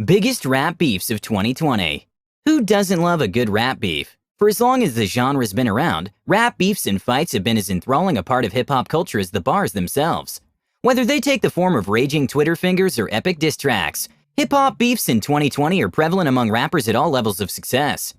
Biggest rap beefs of 2020. Who doesn't love a good rap beef? For as long as the genre's been around, rap beefs and fights have been as enthralling a part of hip-hop culture as the bars themselves. Whether they take the form of raging Twitter fingers or epic diss tracks, hip-hop beefs in 2020 are prevalent among rappers at all levels of success.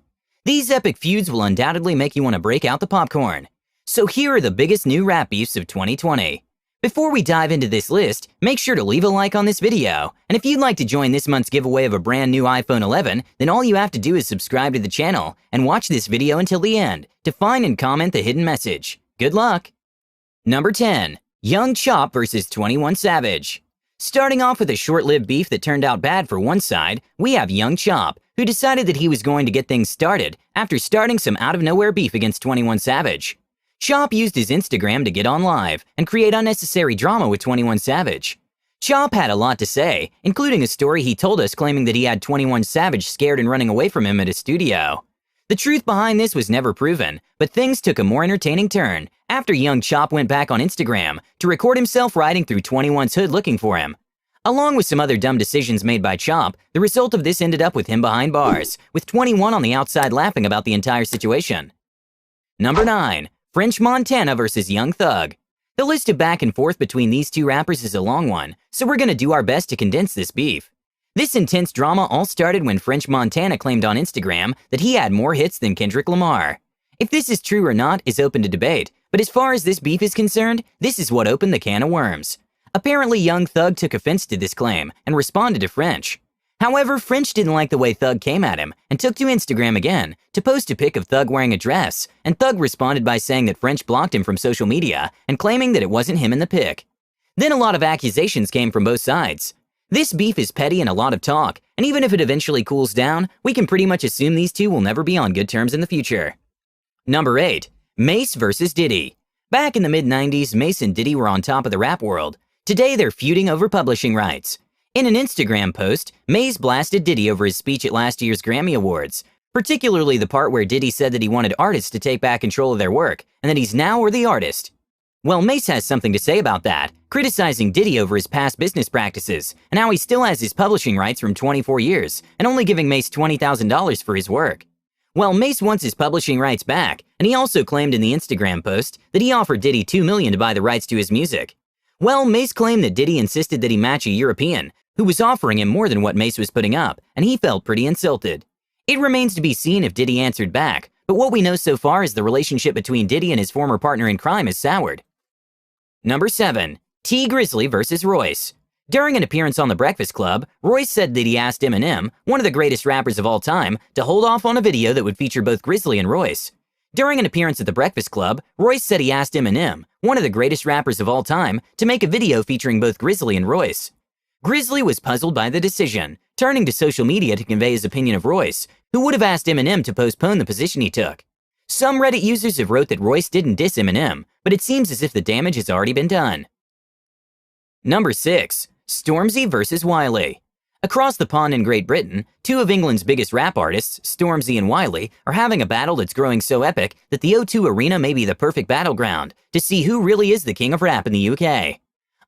These epic feuds will undoubtedly make you want to break out the popcorn. So here are the biggest new rap beefs of 2020. Before we dive into this list, make sure to leave a like on this video, and if you'd like to join this month's giveaway of a brand new iPhone 11, then all you have to do is subscribe to the channel and watch this video until the end to find and comment the hidden message. Good luck! Number 10. Young Chop vs 21 Savage. Starting off with a short-lived beef that turned out bad for one side, we have Young Chop, who decided that he was going to get things started after starting some out-of-nowhere beef against 21 Savage. Chop used his Instagram to get on live and create unnecessary drama with 21 Savage. Chop had a lot to say, including a story he told us claiming that he had 21 Savage scared and running away from him at his studio. The truth behind this was never proven, but things took a more entertaining turn after Young Chop went back on Instagram to record himself riding through 21's hood looking for him. Along with some other dumb decisions made by Chop, the result of this ended up with him behind bars, with 21 on the outside laughing about the entire situation. Number 9. French Montana vs Young Thug. The list of back and forth between these two rappers is a long one, so we're gonna do our best to condense this beef. This intense drama all started when French Montana claimed on Instagram that he had more hits than Kendrick Lamar. If this is true or not is open to debate, but as far as this beef is concerned, this is what opened the can of worms. Apparently Young Thug took offense to this claim and responded to French. However, French didn't like the way Thug came at him and took to Instagram again to post a pic of Thug wearing a dress, and Thug responded by saying that French blocked him from social media and claiming that it wasn't him in the pic. Then a lot of accusations came from both sides. This beef is petty and a lot of talk, and even if it eventually cools down, we can pretty much assume these two will never be on good terms in the future. Number 8. Mase vs Diddy. Back in the mid-90s, Mase and Diddy were on top of the rap world. Today they're feuding over publishing rights. In an Instagram post, Mase blasted Diddy over his speech at last year's Grammy Awards, particularly the part where Diddy said that he wanted artists to take back control of their work and that he's now the artist. Well, Mase has something to say about that, criticizing Diddy over his past business practices and how he still has his publishing rights from 24 years and only giving Mase $20,000 for his work. Well, Mase wants his publishing rights back, and he also claimed in the Instagram post that he offered Diddy $2 million to buy the rights to his music. Well, Mase claimed that Diddy insisted that he match a European who was offering him more than what Mase was putting up, and he felt pretty insulted. It remains to be seen if Diddy answered back, but what we know so far is the relationship between Diddy and his former partner in crime is soured. Number 7. Tee Grizzley vs Royce. During an appearance on The Breakfast Club, Royce said that he asked Eminem, one of the greatest rappers of all time, to hold off on a video that would feature both Grizzly and Royce. During an appearance at The Breakfast Club, Royce said he asked Eminem, one of the greatest rappers of all time, to make a video featuring both Grizzly and Royce. Grizzly was puzzled by the decision, turning to social media to convey his opinion of Royce, who would have asked Eminem to postpone the position he took. Some Reddit users have wrote that Royce didn't diss Eminem, but it seems as if the damage has already been done. Number 6. Stormzy vs Wiley. Across the pond in Great Britain, two of England's biggest rap artists, Stormzy and Wiley, are having a battle that's growing so epic that the O2 Arena may be the perfect battleground to see who really is the king of rap in the UK.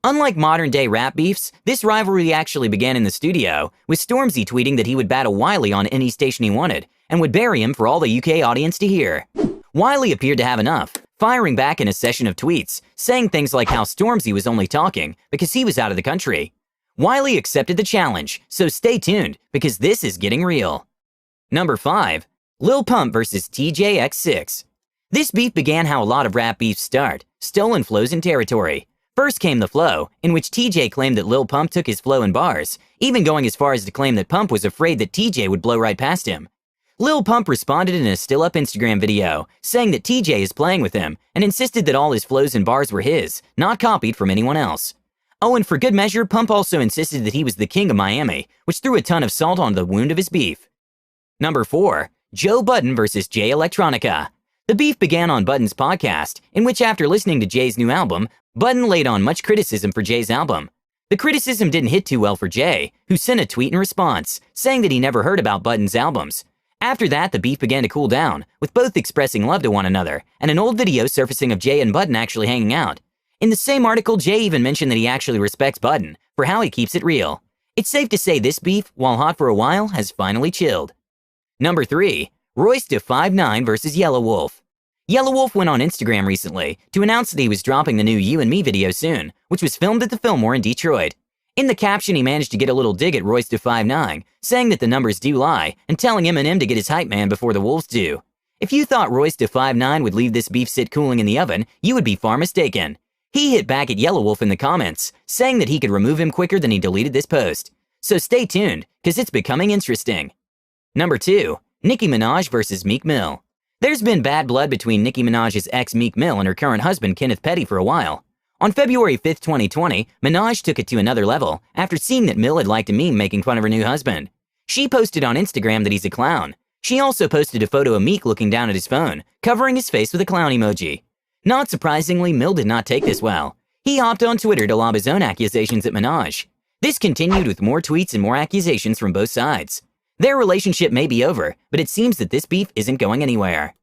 Unlike modern-day rap beefs, this rivalry actually began in the studio, with Stormzy tweeting that he would battle Wiley on any station he wanted, and would bury him for all the UK audience to hear. Wiley appeared to have enough, firing back in a session of tweets, saying things like how Stormzy was only talking because he was out of the country. Wiley accepted the challenge, so stay tuned, because this is getting real. Number 5. Lil Pump vs TJX6. This beef began how a lot of rap beefs start, stolen flows and territory. First came the flow, in which TJ claimed that Lil Pump took his flow in bars, even going as far as to claim that Pump was afraid that TJ would blow right past him. Lil Pump responded in a still-up Instagram video, saying that TJ is playing with him, and insisted that all his flows and bars were his, not copied from anyone else. Oh, and for good measure, Pump also insisted that he was the king of Miami, which threw a ton of salt on the wound of his beef. Number 4. Joe Budden vs Jay Electronica. The beef began on Budden's podcast, in which after listening to Jay's new album, Budden laid on much criticism for Jay's album. The criticism didn't hit too well for Jay, who sent a tweet in response, saying that he never heard about Budden's albums. After that, the beef began to cool down, with both expressing love to one another, and an old video surfacing of Jay and Budden actually hanging out. In the same article, Jay even mentioned that he actually respects Budden for how he keeps it real. It's safe to say this beef, while hot for a while, has finally chilled. Number 3. Royce da 5'9" versus Yelawolf. Yelawolf went on Instagram recently to announce that he was dropping the new You and Me video soon, which was filmed at the Fillmore in Detroit. In the caption, he managed to get a little dig at Royce da 5'9", saying that the numbers do lie and telling Eminem to get his hype man before the Wolves do. If you thought Royce da 5'9" would leave this beef sit cooling in the oven, you would be far mistaken. He hit back at Yelawolf in the comments, saying that he could remove him quicker than he deleted this post. So stay tuned, cause it's becoming interesting. Number 2. Nicki Minaj versus Meek Mill. There's been bad blood between Nicki Minaj's ex Meek Mill and her current husband Kenneth Petty for a while. On February 5, 2020, Minaj took it to another level after seeing that Mill had liked a meme making fun of her new husband. She posted on Instagram that he's a clown. She also posted a photo of Meek looking down at his phone, covering his face with a clown emoji. Not surprisingly, Mill did not take this well. He hopped on Twitter to lob his own accusations at Minaj. This continued with more tweets and more accusations from both sides. Their relationship may be over, but it seems that this beef isn't going anywhere.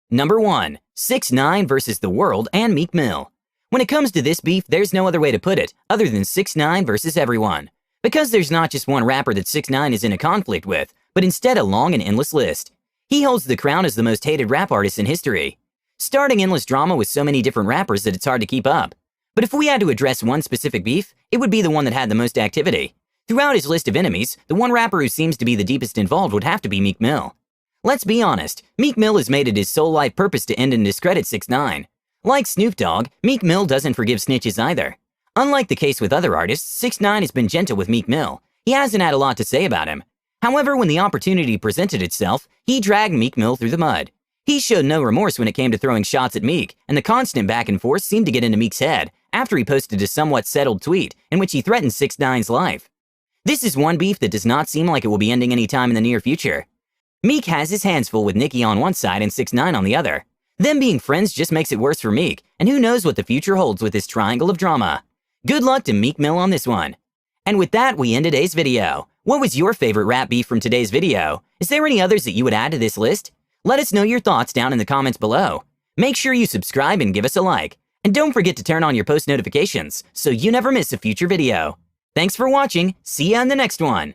Number 1. 6ix9ine versus The World and Meek Mill. When it comes to this beef, there's no other way to put it other than 6ix9ine versus everyone. Because there's not just one rapper that 6ix9ine is in a conflict with, but instead a long and endless list. He holds the crown as the most hated rap artist in history. Starting endless drama with so many different rappers that it's hard to keep up. But if we had to address one specific beef, it would be the one that had the most activity. Throughout his list of enemies, the one rapper who seems to be the deepest involved would have to be Meek Mill. Let's be honest, Meek Mill has made it his sole life purpose to end and discredit 6ix9ine. Like Snoop Dogg, Meek Mill doesn't forgive snitches either. Unlike the case with other artists, 6ix9ine has been gentle with Meek Mill. He hasn't had a lot to say about him. However, when the opportunity presented itself, he dragged Meek Mill through the mud. He showed no remorse when it came to throwing shots at Meek, and the constant back and forth seemed to get into Meek's head after he posted a somewhat settled tweet in which he threatened 6ix9ine's life. This is one beef that does not seem like it will be ending anytime in the near future. Meek has his hands full with Nicki on one side and 6ix9ine on the other. Them being friends just makes it worse for Meek, and who knows what the future holds with this triangle of drama. Good luck to Meek Mill on this one. And with that, we end today's video. What was your favorite rap beef from today's video? Is there any others that you would add to this list? Let us know your thoughts down in the comments below. Make sure you subscribe and give us a like. And don't forget to turn on your post notifications so you never miss a future video. Thanks for watching. See ya in the next one.